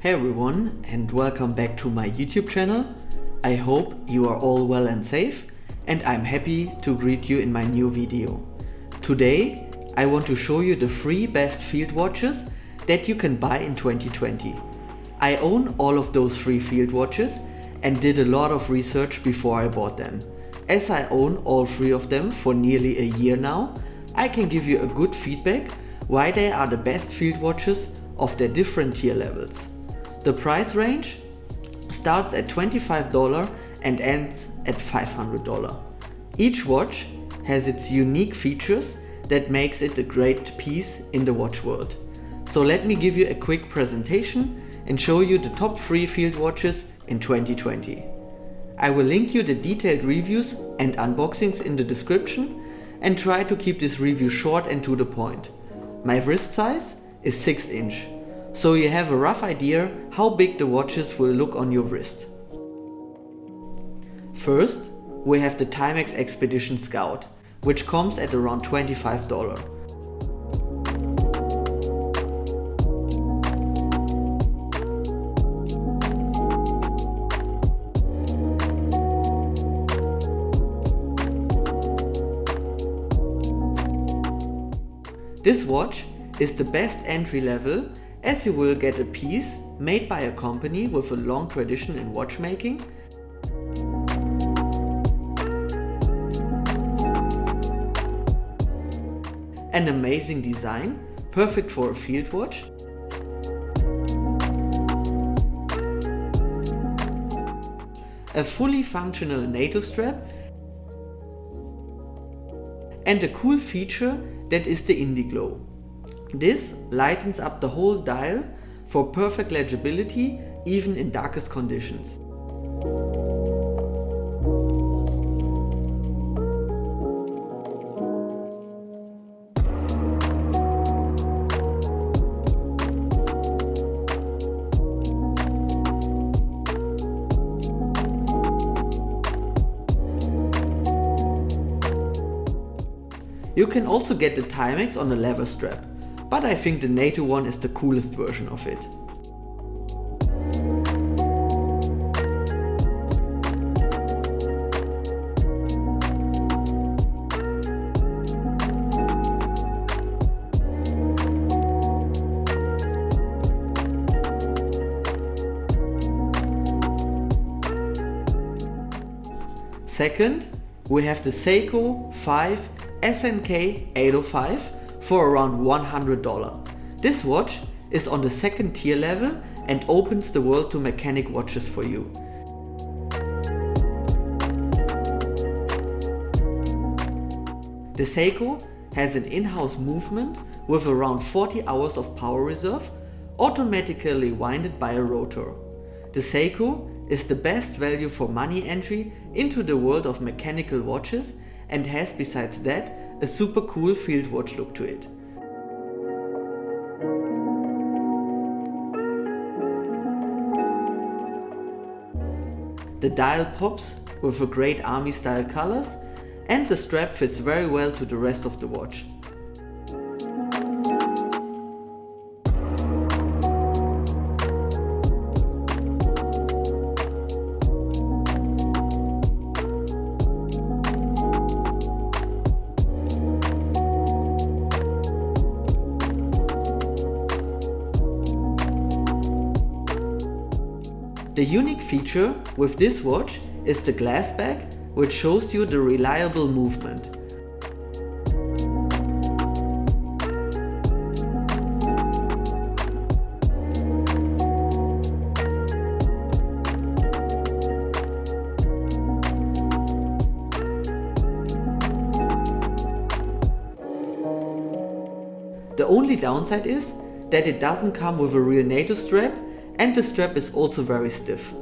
Hey everyone, and welcome back to my YouTube channel. I hope you are all well and safe, and I'm happy to greet you in my new video. Today I want to show you the 3 best field watches that you can buy in 2020. I own all of those 3 field watches and did a lot of research before I bought them. As I own all 3 of them for nearly a year now, I can give you a good feedback why they are the best field watches of their different tier levels. The price range starts at $25 and ends at $500. Each watch has its unique features that makes it a great piece in the watch world. So let me give you a quick presentation and show you the top 3 field watches in 2020. I will link you the detailed reviews and unboxings in the description and try to keep this review short and to the point. My wrist size is 6 inch. So you have a rough idea how big the watches will look on your wrist. First, we have the Timex Expedition Scout, which comes at around $25. This watch is the best entry level, as you will get a piece made by a company with a long tradition in watchmaking, an amazing design, perfect for a field watch, a fully functional NATO strap, and a cool feature that is the Indiglow. This lightens up the whole dial for perfect legibility even in darkest conditions. You can also get the Timex on a leather strap, but I think the NATO one is the coolest version of it. Second, we have the Seiko SNK 805 for around $100. This watch is on the 2nd tier level and opens the world to mechanic watches for you. The Seiko has an in-house movement with around 40 hours of power reserve, automatically winded by a rotor. The Seiko is the best value for money entry into the world of mechanical watches and has besides that a super cool field watch look to it. The dial pops with a great army style colors, and the strap fits very well to the rest of the watch. The unique feature with this watch is the glass back, which shows you the reliable movement. The only downside is that it doesn't come with a real NATO strap, and the strap is also very stiff.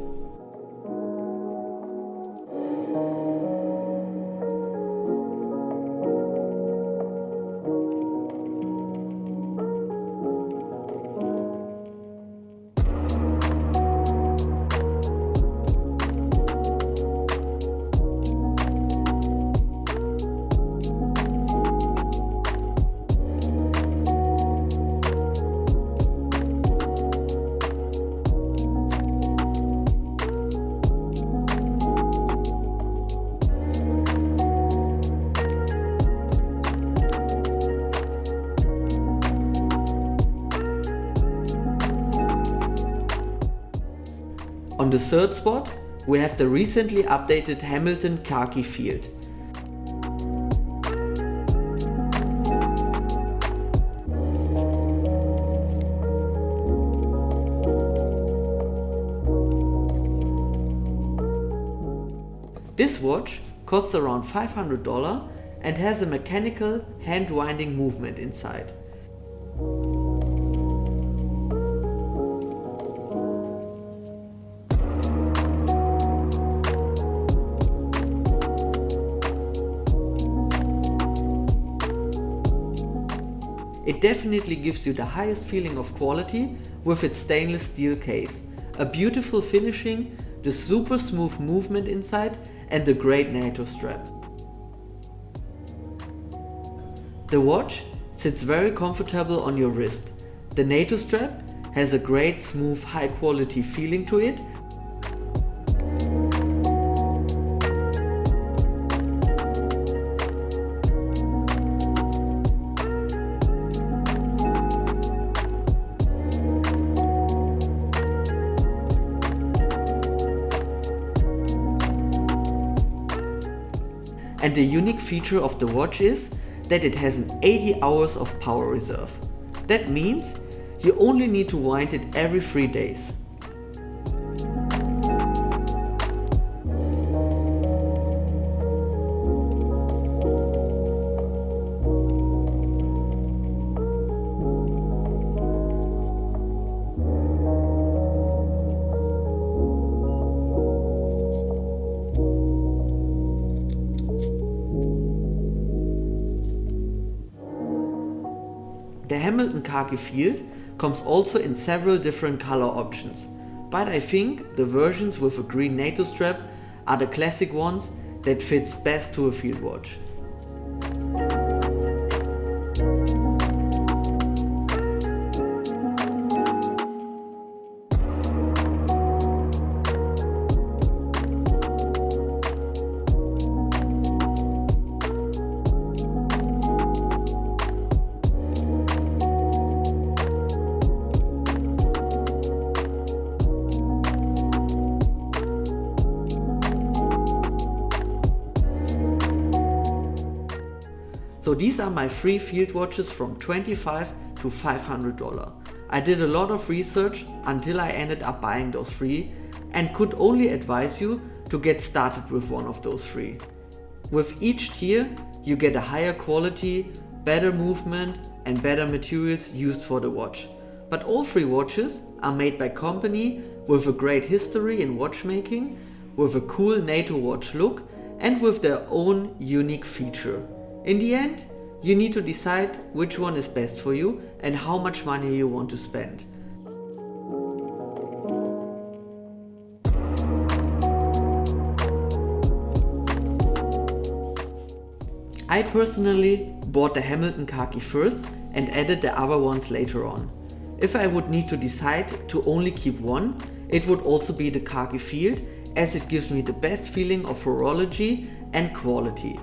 On the third spot, we have the recently updated Hamilton Khaki field. This watch costs around $500 and has a mechanical hand winding movement inside. It definitely gives you the highest feeling of quality with its stainless steel case, a beautiful finishing, the super smooth movement inside and the great NATO strap. The watch sits very comfortable on your wrist. The NATO strap has a great smooth high quality feeling to it. And the unique feature of the watch is that it has an 80 hours of power reserve. That means you only need to wind it every 3 days. The Hamilton Khaki field comes also in several different color options, but I think the versions with a green NATO strap are the classic ones that fits best to a field watch. So these are my 3 field watches from $25 to $500. I did a lot of research until I ended up buying those 3 and could only advise you to get started with one of those 3. With each tier you get a higher quality, better movement and better materials used for the watch. But all 3 watches are made by company with a great history in watchmaking, with a cool NATO watch look and with their own unique feature. In the end, you need to decide which one is best for you and how much money you want to spend. I personally bought the Hamilton Khaki first and added the other ones later on. If I would need to decide to only keep one, it would also be the Khaki field, as it gives me the best feeling of horology and quality.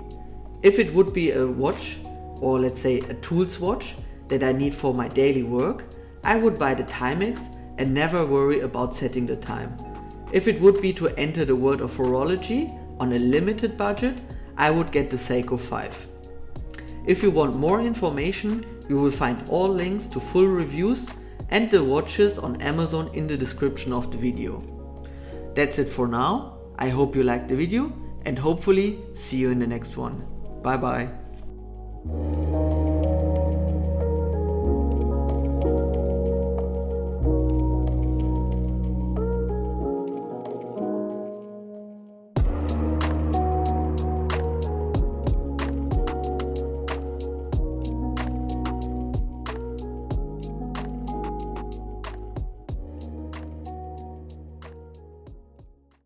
If it would be a watch, or let's say a tools watch that I need for my daily work, I would buy the Timex and never worry about setting the time. If it would be to enter the world of horology on a limited budget, I would get the Seiko 5. If you want more information, you will find all links to full reviews and the watches on Amazon in the description of the video. That's it for now. I hope you liked the video and hopefully see you in the next one. Bye bye.